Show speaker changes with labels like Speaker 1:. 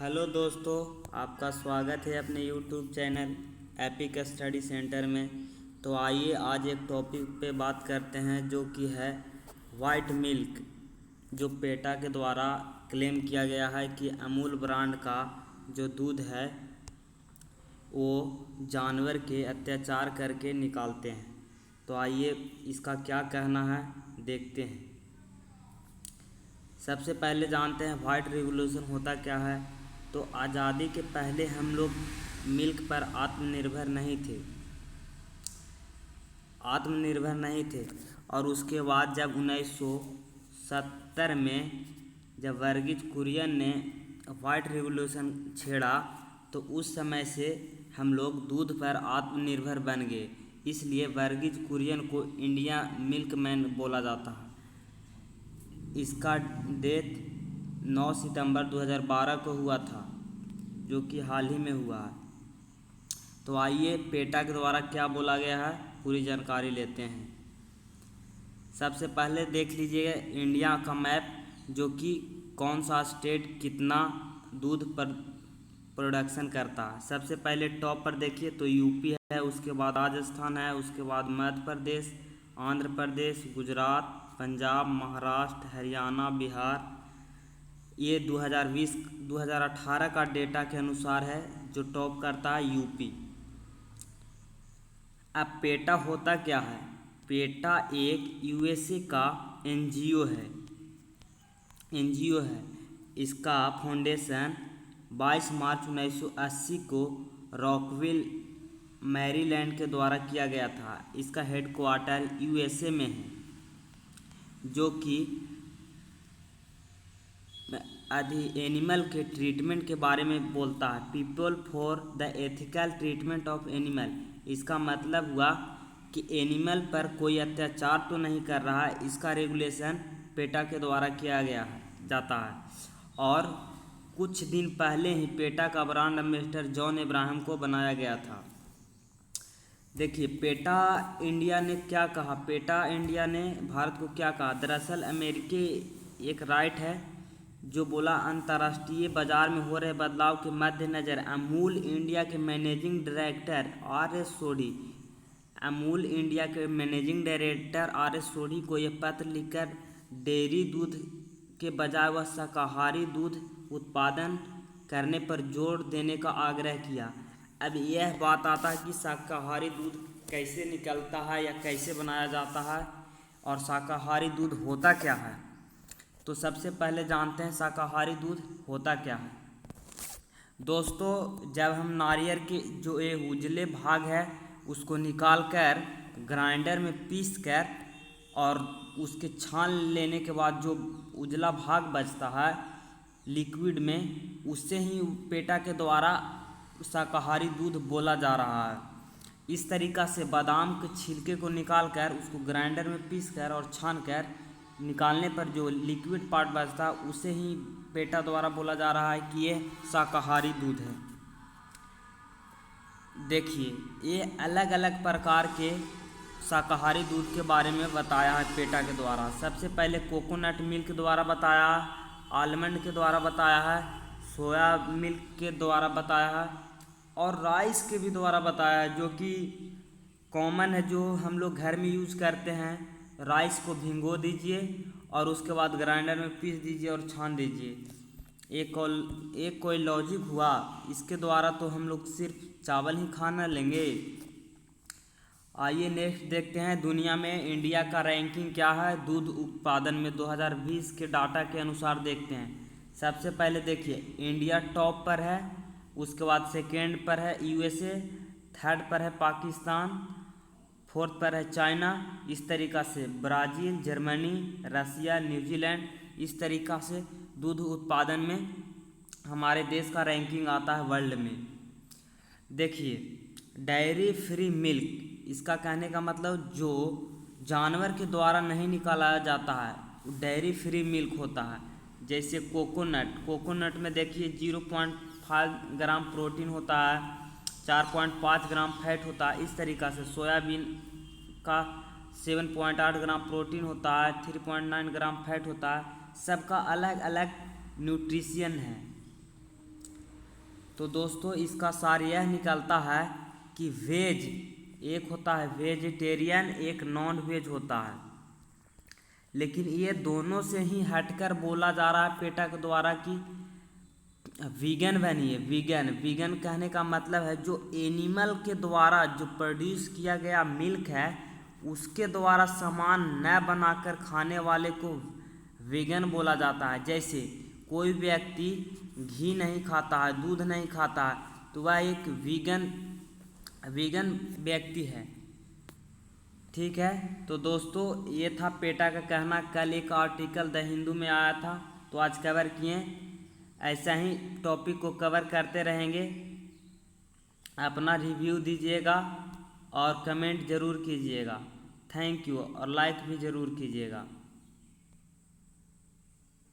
Speaker 1: Hello दोस्तों, आपका स्वागत है अपने YouTube channel epic study centre में। तो आइए आज एक टॉपिक पे बात करते हैं जो कि है वाइट मिल्क। जो पेटा के द्वारा क्लेम किया गया है कि अमूल ब्रांड का जो दूध है वो जानवर के अत्याचार करके निकालते हैं। तो आइए इसका क्या कहना है देखते हैं। सबसे पहले जानते हैं वाइट रिवॉल्यूशन होता क्या है। तो आज़ादी के पहले हम लोग मिल्क पर आत्मनिर्भर नहीं थे। और उसके बाद जब 1970 में जब वर्गीज कुरियन ने वाइट रिवॉल्यूशन छेड़ा तो उस समय से हम लोग दूध पर आत्मनिर्भर बन गए। इसलिए वर्गीज कुरियन को इंडिया मिल्कमैन बोला जाता है। इसका डेथ 9 सितंबर 2012 को हुआ था, जो कि हाल ही में हुआ है। तो आइए पेटा के द्वारा क्या बोला गया है पूरी जानकारी लेते हैं। सबसे पहले देख लीजिए इंडिया का मैप, जो कि कौन सा स्टेट कितना दूध पर प्रोडक्शन करता है। सबसे पहले टॉप पर देखिए तो यूपी है, उसके बाद राजस्थान है, उसके बाद मध्य प्रदेश, आंध्र प्रदेश, गुजरात, पंजाब, महाराष्ट्र, हरियाणा, बिहार। ये 2018 का डेटा के अनुसार है। जो टॉप करता है यूपी। अब पेटा होता क्या है। पेटा एक यूएसए का एनजीओ है। इसका फाउंडेशन 22 मार्च 1980 को रॉकविल मैरीलैंड के द्वारा किया गया था। इसका हेडक्वार्टर यूएसए में है, जो कि एनिमल के ट्रीटमेंट के बारे में बोलता है। People for the ethical treatment of animal. इसका मतलब हुआ कि एनिमल पर कोई अत्याचार तो नहीं कर रहा है। इसका रेगुलेशन पेटा के द्वारा किया जाता है। और कुछ दिन पहले ही पेटा का ब्रांड एम्बेसडर जॉन इब्राहिम को बनाया गया था। देखिए पेटा इंडिया ने क्या कहा। पेटा इंडिया ने भारत को क्या कहा। दरअसल अमेरिकी एक राइट है जो बोला अंतर्राष्ट्रीय बाजार में हो रहे बदलाव के मद्देनज़र अमूल इंडिया के managing director R S Sodhi को यह पत्र लिखकर डेयरी दूध के बजाय वह शाकाहारी दूध उत्पादन करने पर जोर देने का आग्रह किया। अब यह बात आता है कि शाकाहारी दूध कैसे निकलता है या कैसे बनाया जाता है और शाकाहारी दूध होता क्या है। तो सबसे पहले जानते हैं शाकाहारी दूध होता क्या है। दोस्तों, जब हम नारियल के जो ये उजले भाग है उसको निकाल कर ग्राइंडर में पीस कर और उसके छान लेने के बाद जो उजला भाग बचता है लिक्विड में, उससे ही पेटा के द्वारा शाकाहारी दूध बोला जा रहा है। इस तरीक़ा से बादाम के छिलके को निकाल कर उसको ग्राइंडर में पीस कर और छान कर निकालने पर जो लिक्विड पार्ट बचता है उसे ही पेटा द्वारा बोला जा रहा है कि ये शाकाहारी दूध है। देखिए ये अलग अलग प्रकार के शाकाहारी दूध के बारे में बताया है पेटा के द्वारा। सबसे पहले कोकोनट मिल्क द्वारा बताया है, आलमंड के द्वारा बताया है, सोया मिल्क के द्वारा बताया है और राइस के भी द्वारा बताया है, जो कि कॉमन है, जो हम लोग घर में यूज़ करते हैं। राइस को भिगो दीजिए और उसके बाद ग्राइंडर में पीस दीजिए और छान दीजिए। एक कोई लॉजिक हुआ। इसके द्वारा तो हम लोग सिर्फ चावल ही खाना लेंगे। आइए नेक्स्ट देखते हैं दुनिया में इंडिया का रैंकिंग क्या है दूध उत्पादन में 2020 के डाटा के अनुसार देखते हैं। सबसे पहले देखिए इंडिया टॉप पर है, उसके बाद सेकेंड पर है यूएसए, थर्ड पर है पाकिस्तान, फोर्थ पर है चाइना। इस तरीक़ा से ब्राज़ील, जर्मनी, रसिया, न्यूजीलैंड, इस तरीक़ा से दूध उत्पादन में हमारे देश का रैंकिंग आता है वर्ल्ड में। देखिए डेयरी फ्री मिल्क, इसका कहने का मतलब जो जानवर के द्वारा नहीं निकाला जाता है वो डेयरी फ्री मिल्क होता है। जैसे कोकोनट में देखिए 0.5 ग्राम प्रोटीन होता है, 4.5 ग्राम फैट होता है। इस तरीक़ा से सोयाबीन का 7.8 ग्राम प्रोटीन होता है, 3.9 ग्राम फैट होता है। सबका अलग अलग न्यूट्रिशन है। तो दोस्तों इसका सार यह निकलता है कि वेज एक होता है वेजिटेरियन, एक नॉन वेज होता है, लेकिन ये दोनों से ही हटकर बोला जा रहा है पेटा के द्वारा कि वीगन बनिए। वीगन वीगन कहने का मतलब है जो एनिमल के द्वारा जो प्रोड्यूस किया गया मिल्क है उसके द्वारा सामान न बनाकर खाने वाले को वीगन बोला जाता है। जैसे कोई व्यक्ति घी नहीं खाता है, दूध नहीं खाता है, तो वह एक वीगन व्यक्ति है। ठीक है, तो दोस्तों ये था पेटा का कहना। कल एक आर्टिकल द हिंदू में आया था, तो आज कवर किए। ऐसा ही टॉपिक को कवर करते रहेंगे। अपना रिव्यू दीजिएगा और कमेंट ज़रूर कीजिएगा। थैंक यू, और लाइक भी ज़रूर कीजिएगा।